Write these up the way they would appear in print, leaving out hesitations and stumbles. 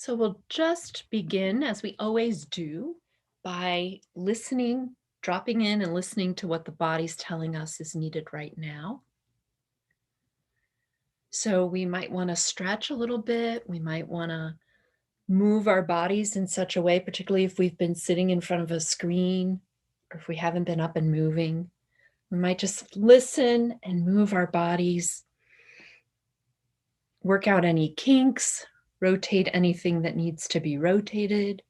So we'll just begin, as we always do, by listening, dropping in and listening to what the body's telling us is needed right now. So we might want to stretch a little bit. We might want to move our bodies in such a way, particularly if we've been sitting in front of a screen or if we haven't been up and moving. We might just listen and move our bodies, work out any kinks, rotate anything that needs to be rotated,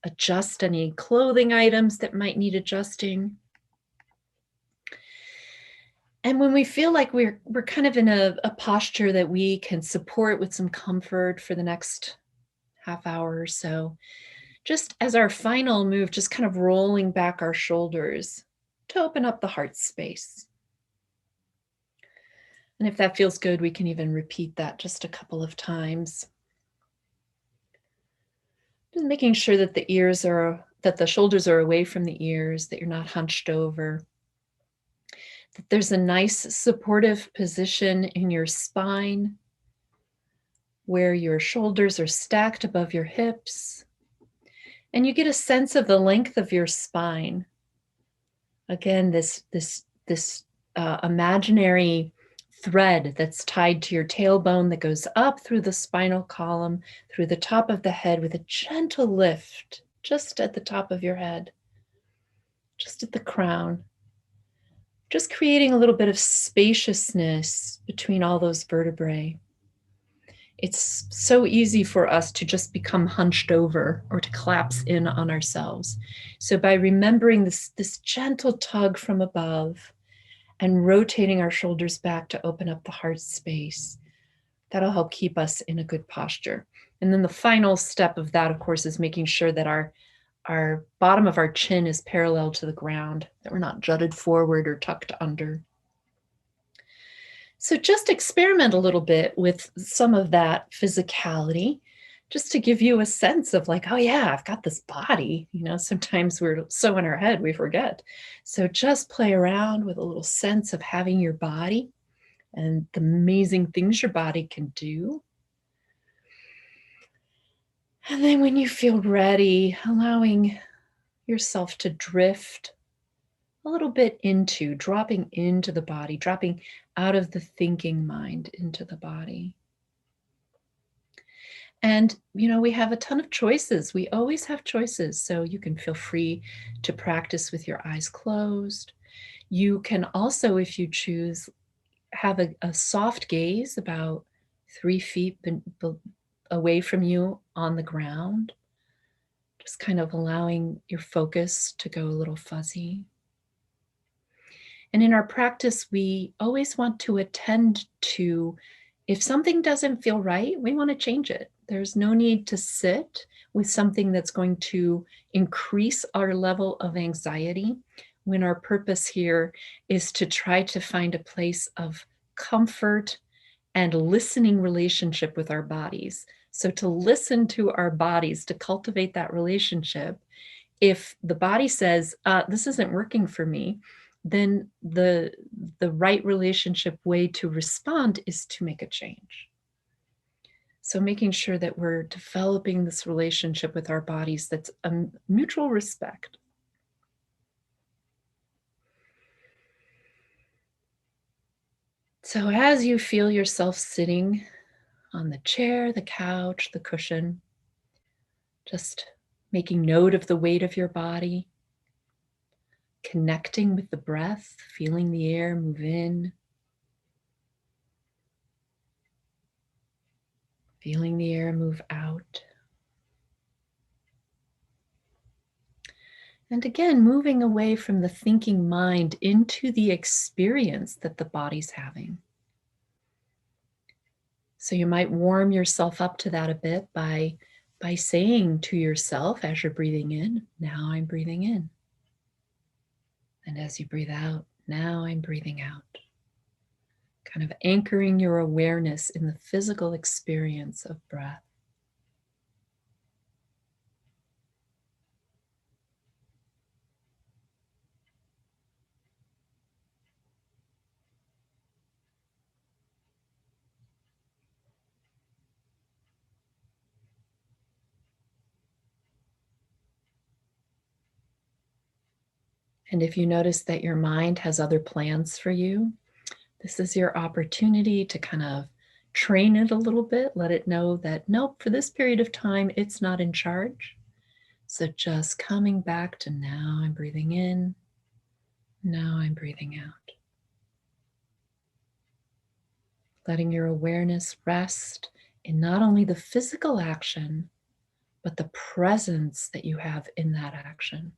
adjust any clothing items that might need adjusting. And when we feel like we're kind of in a posture that we can support with some comfort for the next half hour or so, just as our final move, just kind of rolling back our shoulders to open up the heart space. And if that feels good, we can even repeat that just a couple of times. Just making sure that the shoulders are away from the ears, that you're not hunched over, that there's a nice supportive position in your spine where your shoulders are stacked above your hips, and you get a sense of the length of your spine. Again, this imaginary thread that's tied to your tailbone that goes up through the spinal column, through the top of the head with a gentle lift just at the top of your head, just at the crown, just creating a little bit of spaciousness between all those vertebrae. It's so easy for us to just become hunched over or to collapse in on ourselves. So by remembering this gentle tug from above and rotating our shoulders back to open up the heart space, that'll help keep us in a good posture. And then the final step of that, of course, is making sure that our bottom of our chin is parallel to the ground, that we're not jutted forward or tucked under. So just experiment a little bit with some of that physicality, just to give you a sense of like, oh yeah, I've got this body. Sometimes we're so in our head, we forget. So just play around with a little sense of having your body and the amazing things your body can do. And then when you feel ready, allowing yourself to drift a little bit dropping into the body, dropping out of the thinking mind into the body. And, we have a ton of choices. We always have choices. So you can feel free to practice with your eyes closed. You can also, if you choose, have a soft gaze about 3 feet away from you on the ground, just kind of allowing your focus to go a little fuzzy. And in our practice, we always want to attend to if something doesn't feel right, we want to change it. There's no need to sit with something that's going to increase our level of anxiety when our purpose here is to try to find a place of comfort and listening relationship with our bodies. So, to listen to our bodies, to cultivate that relationship, if the body says, this isn't working for me, then the right relationship way to respond is to make a change. So making sure that we're developing this relationship with our bodies that's a mutual respect. So as you feel yourself sitting on the chair, the couch, the cushion, just making note of the weight of your body, connecting with the breath, feeling the air move in, feeling the air move out. And again, moving away from the thinking mind into the experience that the body's having. So you might warm yourself up to that a bit by saying to yourself as you're breathing in, now I'm breathing in. And as you breathe out, now I'm breathing out. Kind of anchoring your awareness in the physical experience of breath. And if you notice that your mind has other plans for you, this is your opportunity to kind of train it a little bit, let it know that, nope, for this period of time, it's not in charge. So just coming back to now I'm breathing in, now I'm breathing out. Letting your awareness rest in not only the physical action, but the presence that you have in that action.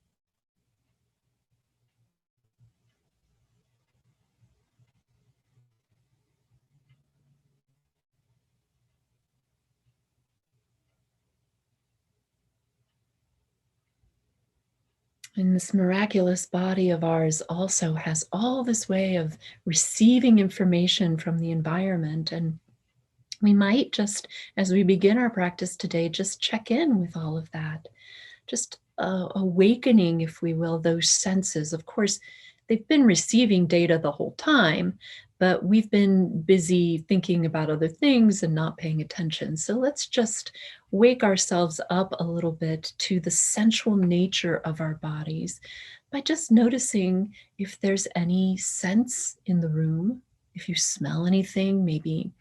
And this miraculous body of ours also has all this way of receiving information from the environment. And we might just, as we begin our practice today, just check in with all of that. Just awakening, if we will, those senses. Of course, they've been receiving data the whole time, but we've been busy thinking about other things and not paying attention. So let's just wake ourselves up a little bit to the sensual nature of our bodies by just noticing if there's any sense in the room, if you smell anything, maybe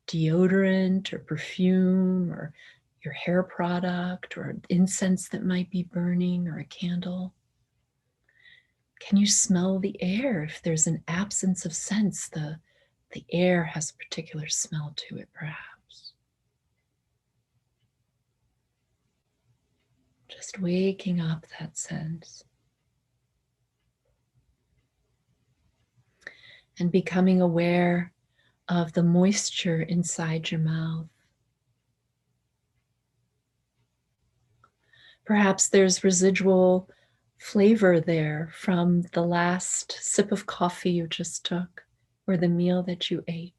deodorant or perfume or your hair product or incense that might be burning or a candle. Can you smell the air? If there's an absence of sense, the air has a particular smell to it, perhaps. Just waking up that sense and becoming aware of the moisture inside your mouth. Perhaps there's residual flavor there from the last sip of coffee you just took or the meal that you ate.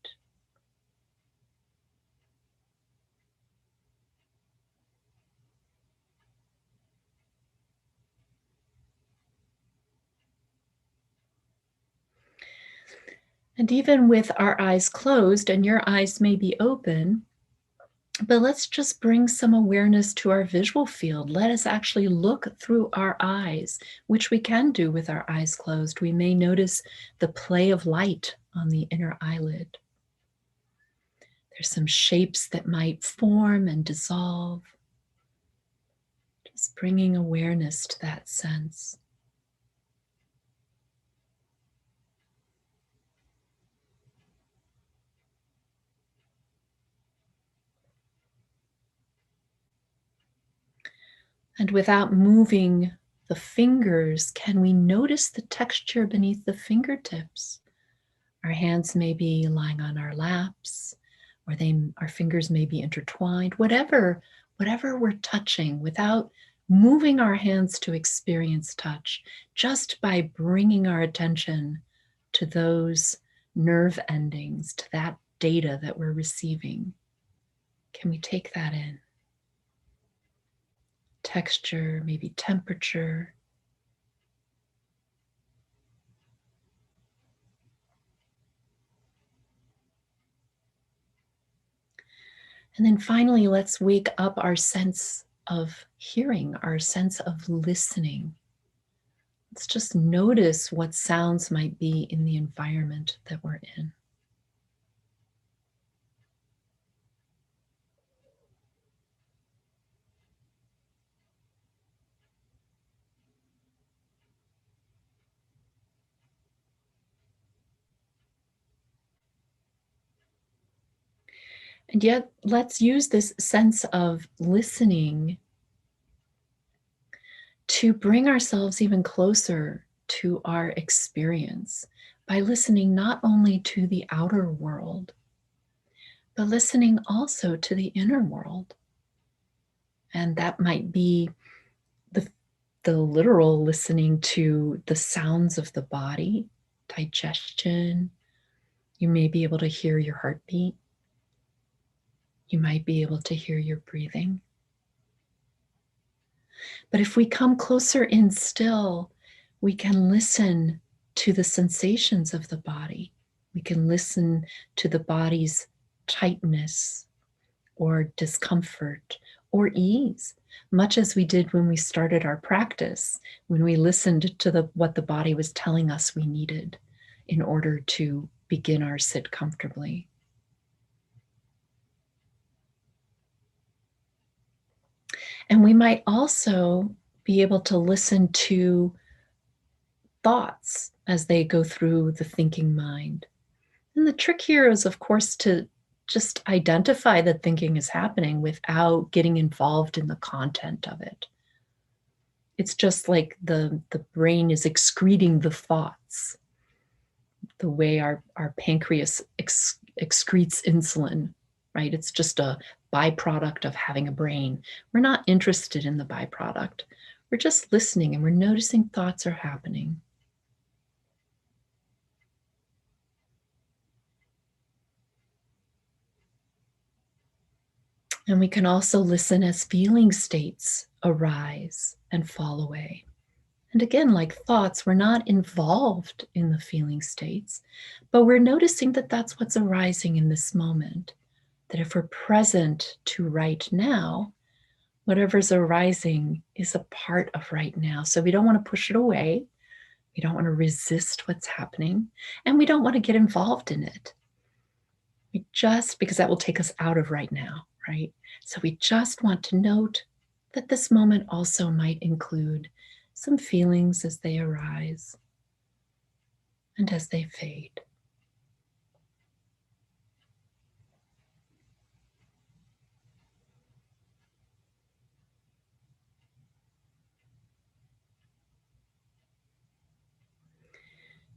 And even with our eyes closed, and your eyes may be open, but let's just bring some awareness to our visual field. Let us actually look through our eyes, which we can do with our eyes closed. We may notice the play of light on the inner eyelid. There's some shapes that might form and dissolve. Just bringing awareness to that sense. And without moving the fingers, can we notice the texture beneath the fingertips? Our hands may be lying on our laps, or our fingers may be intertwined, whatever we're touching, without moving our hands to experience touch, just by bringing our attention to those nerve endings, to that data that we're receiving. Can we take that in? Texture, maybe temperature. And then finally, let's wake up our sense of hearing, our sense of listening. Let's just notice what sounds might be in the environment that we're in. And yet, let's use this sense of listening to bring ourselves even closer to our experience by listening not only to the outer world, but listening also to the inner world. And that might be the, the literal listening to the sounds of the body, digestion. You may be able to hear your heartbeat. You might be able to hear your breathing. But if we come closer in still, we can listen to the sensations of the body. We can listen to the body's tightness or discomfort or ease. much as we did when we started our practice, when we listened to what the body was telling us we needed in order to begin our sit comfortably. And we might also be able to listen to thoughts as they go through the thinking mind. And the trick here is, of course, to just identify that thinking is happening without getting involved in the content of it. It's just like the brain is excreting the thoughts, the way our pancreas excretes insulin, right? It's just a byproduct of having a brain. We're not interested in the byproduct. We're just listening and we're noticing thoughts are happening. And we can also listen as feeling states arise and fall away. And again, like thoughts, we're not involved in the feeling states, but we're noticing that that's what's arising in this moment. That if we're present to right now, whatever's arising is a part of right now. So we don't want to push it away. We don't want to resist what's happening. And we don't want to get involved in it. We just, because that will take us out of right now, right? So we just want to note that this moment also might include some feelings as they arise and as they fade.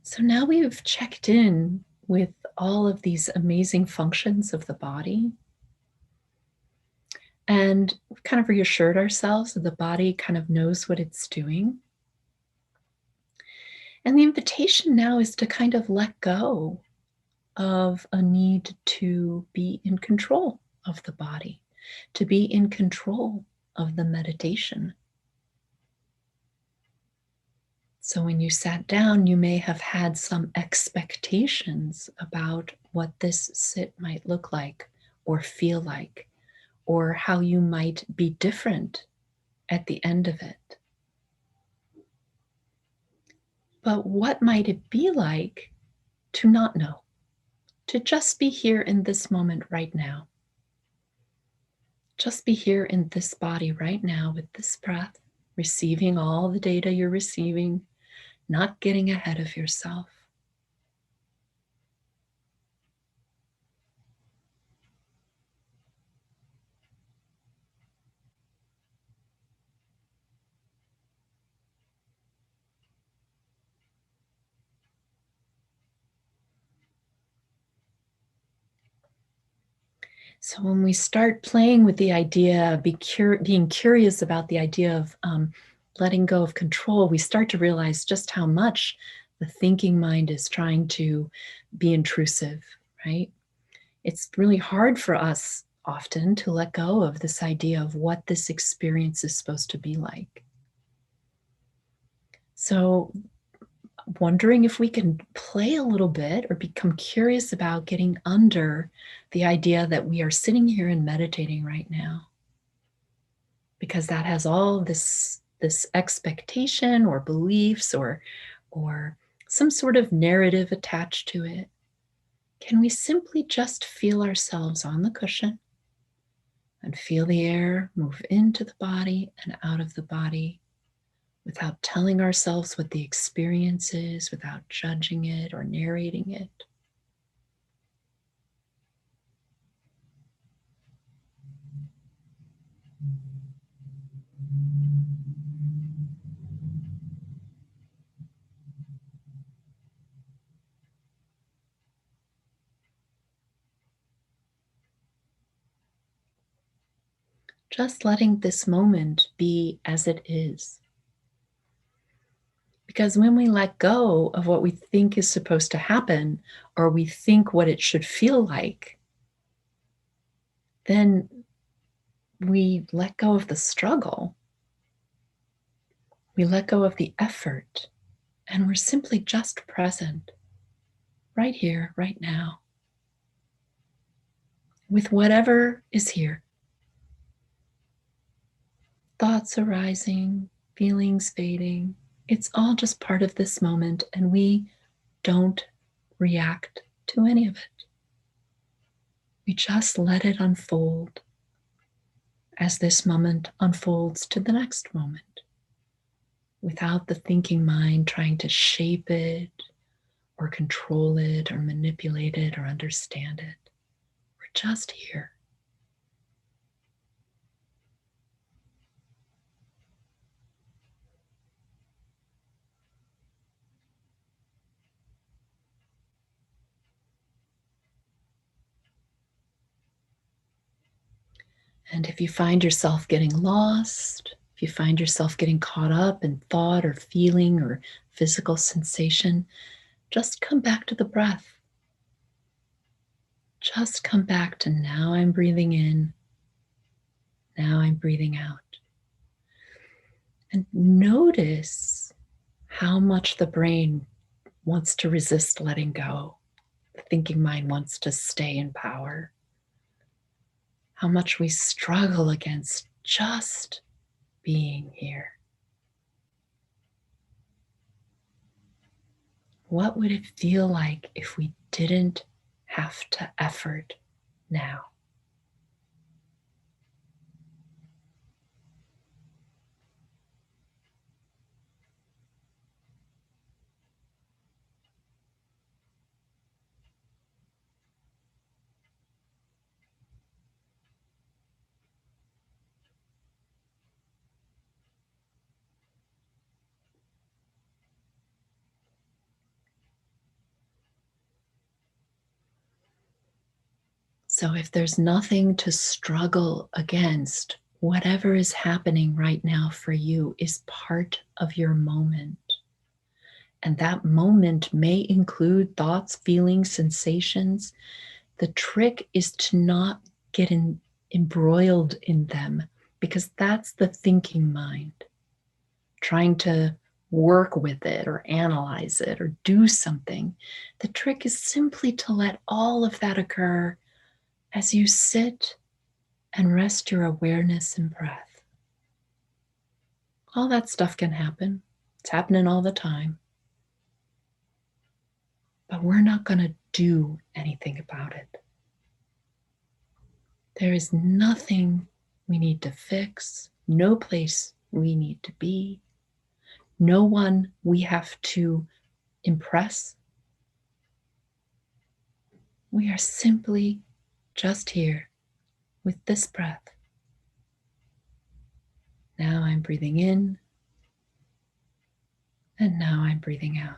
So now we've checked in with all of these amazing functions of the body and we've kind of reassured ourselves that the body kind of knows what it's doing. And the invitation now is to kind of let go of a need to be in control of the body, to be in control of the meditation. So when you sat down, you may have had some expectations about what this sit might look like or feel like, or how you might be different at the end of it. But what might it be like to not know, to just be here in this moment right now? Just be here in this body right now with this breath, receiving all the data you're receiving, not getting ahead of yourself. So when we start playing with the idea, being curious about the idea of letting go of control, we start to realize just how much the thinking mind is trying to be intrusive, right? It's really hard for us often to let go of this idea of what this experience is supposed to be like. So wondering if we can play a little bit or become curious about getting under the idea that we are sitting here and meditating right now, because that has all this expectation or beliefs or some sort of narrative attached to it. Can we simply just feel ourselves on the cushion and feel the air move into the body and out of the body without telling ourselves what the experience is, without judging it or narrating it? Just letting this moment be as it is. Because when we let go of what we think is supposed to happen, or we think what it should feel like, then we let go of the struggle. We let go of the effort, and we're simply just present right here, right now, with whatever is here. thoughts arising, feelings fading. It's all just part of this moment, and we don't react to any of it. We just let it unfold as this moment unfolds to the next moment, without the thinking mind trying to shape it or control it or manipulate it or understand it. We're just here. And if you find yourself getting lost, if you find yourself getting caught up in thought or feeling or physical sensation, just come back to the breath. Just come back to now I'm breathing in, now I'm breathing out. And notice how much the brain wants to resist letting go. The thinking mind wants to stay in power. How much we struggle against just being here. What would it feel like if we didn't have to effort now? So, if there's nothing to struggle against, whatever is happening right now for you is part of your moment. And that moment may include thoughts, feelings, sensations. The trick is to not get embroiled in them, because that's the thinking mind trying to work with it or analyze it or do something. The trick is simply to let all of that occur as you sit and rest your awareness and breath. All that stuff can happen. It's happening all the time. But we're not going to do anything about it. There is nothing we need to fix, no place we need to be, no one we have to impress. We are simply just here with this breath. Now I'm breathing in, and now I'm breathing out.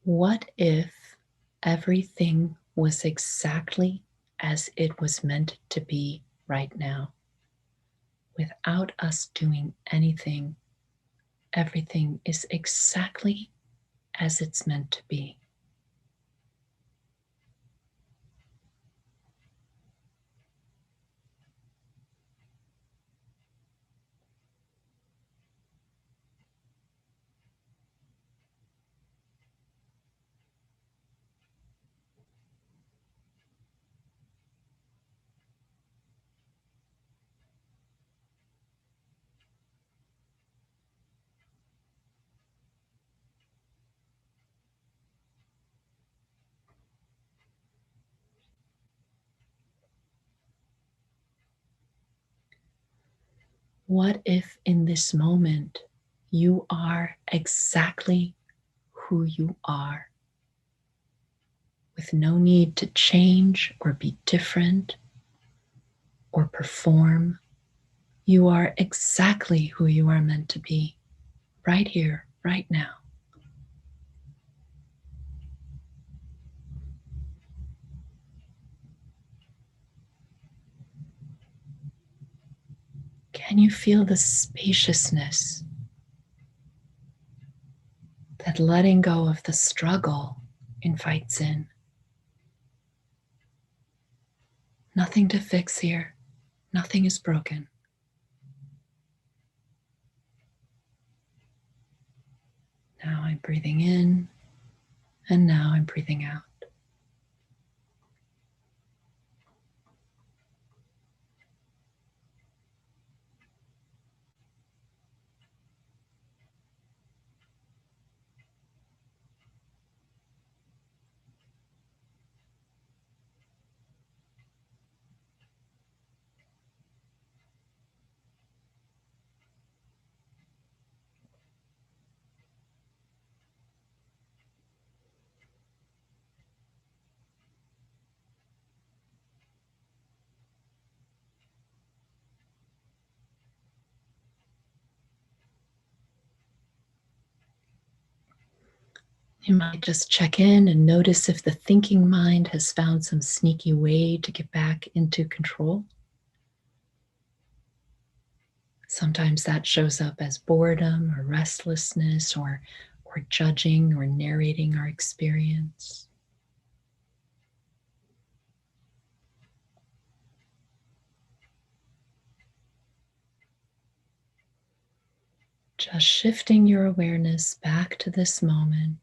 What if everything was exactly as it was meant to be right now? Without us doing anything, everything is exactly as it's meant to be. What if in this moment you are exactly who you are, with no need to change or be different or perform? You are exactly who you are meant to be, right here, right now. Can Can you feel the spaciousness that letting go of the struggle invites in? Nothing to fix here. Nothing is broken. Now I'm breathing in, and now I'm breathing out. You might just check in and notice if the thinking mind has found some sneaky way to get back into control. Sometimes that shows up as boredom or restlessness or judging or narrating our experience. Just shifting your awareness back to this moment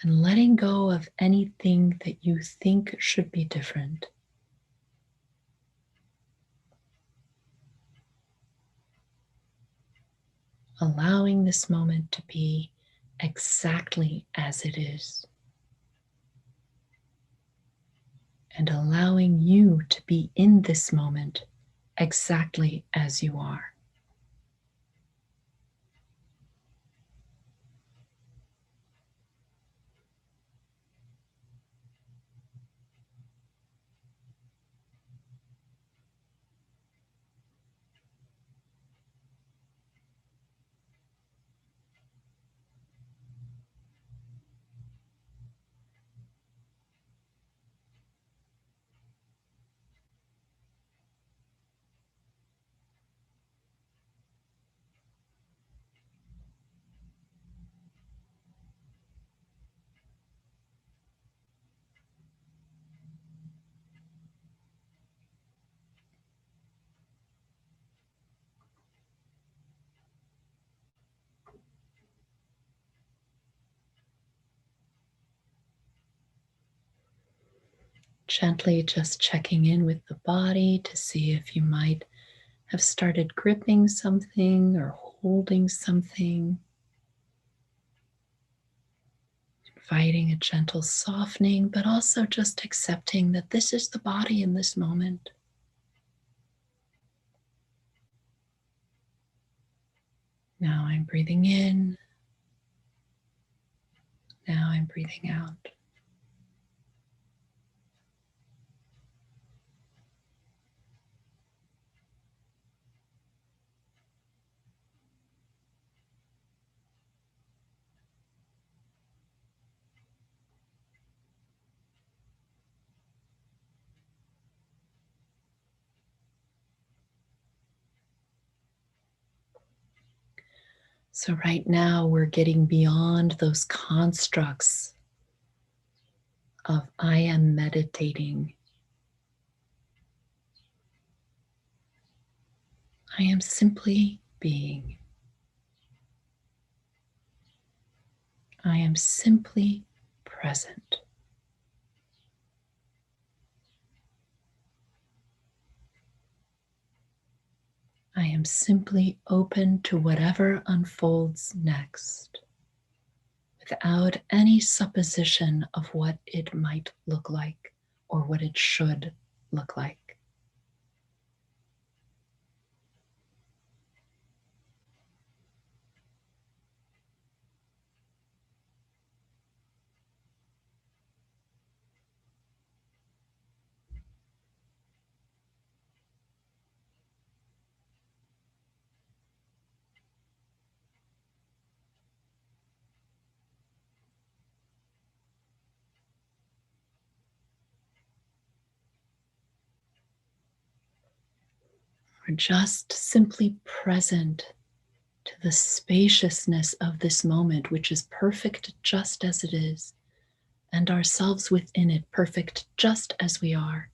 and letting go of anything that you think should be different. Allowing this moment to be exactly as it is, and allowing you to be in this moment exactly as you are. Gently just checking in with the body to see if you might have started gripping something or holding something, inviting a gentle softening, but also just accepting that this is the body in this moment. Now I'm breathing in, now I'm breathing out. So, right now, we're getting beyond those constructs of I am meditating. I am simply being. I am simply present. I am simply open to whatever unfolds next, without any supposition of what it might look like or what it should look like. We're just simply present to the spaciousness of this moment, which is perfect just as it is, and ourselves within it, perfect just as we are.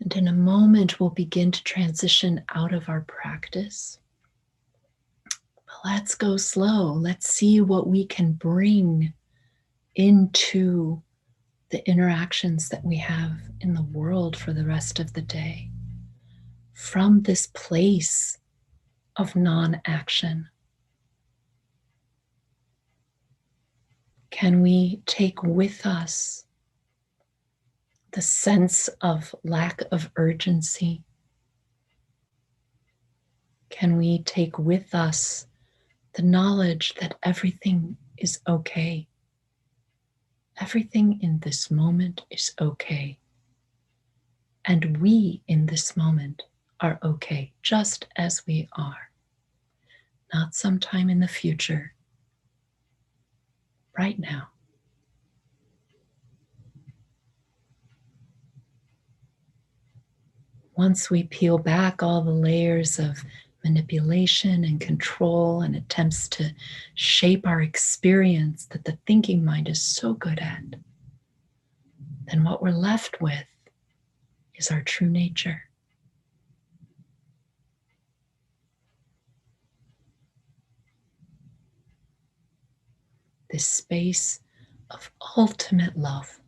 And in a moment, we'll begin to transition out of our practice. But let's go slow. Let's see what we can bring into the interactions that we have in the world for the rest of the day from this place of non action. Can we take with us the sense of lack of urgency? Can we take with us the knowledge that everything is okay? Everything in this moment is okay. And we in this moment are okay, just as we are. Not sometime in the future, right now. Once we peel back all the layers of manipulation and control and attempts to shape our experience that the thinking mind is so good at, then what we're left with is our true nature. This space of ultimate love,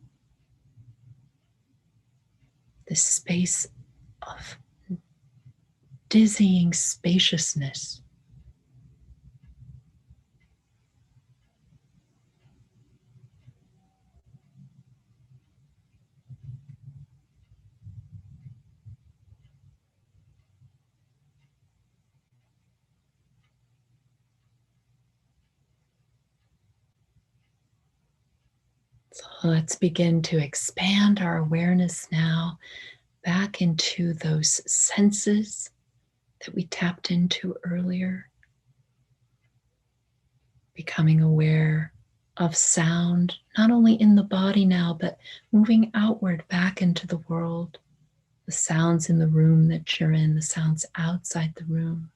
this space of dizzying spaciousness. So let's begin to expand our awareness now back into those senses that we tapped into earlier, becoming aware of sound, not only in the body now, but moving outward back into the world. The sounds in the room that you're in, the sounds outside the room.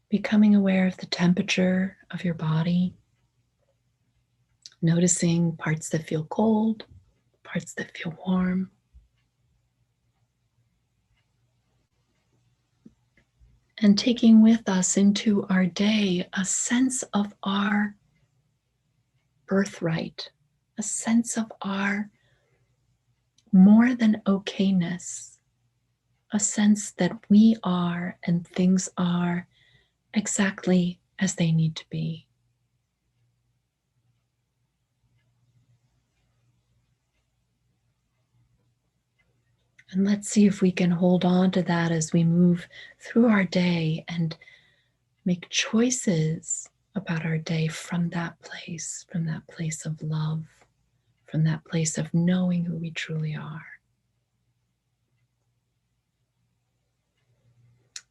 Becoming aware of the temperature of your body, noticing parts that feel cold, parts that feel warm. And taking with us into our day a sense of our birthright, a sense of our more than okayness, a sense that we are and things are exactly as they need to be. And let's see if we can hold on to that as we move through our day and make choices about our day from that place of love, from that place of knowing who we truly are.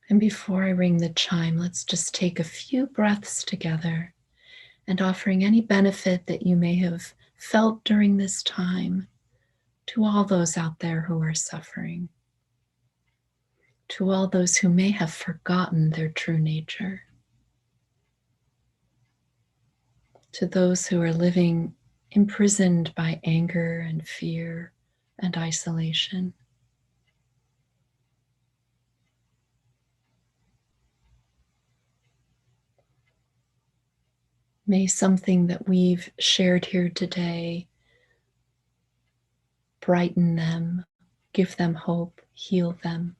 And before I ring the chime, let's just take a few breaths together and offering any benefit that you may have felt during this time to all those out there who are suffering, to all those who may have forgotten their true nature, to those who are living imprisoned by anger and fear and isolation. May something that we've shared here today brighten them, give them hope, heal them.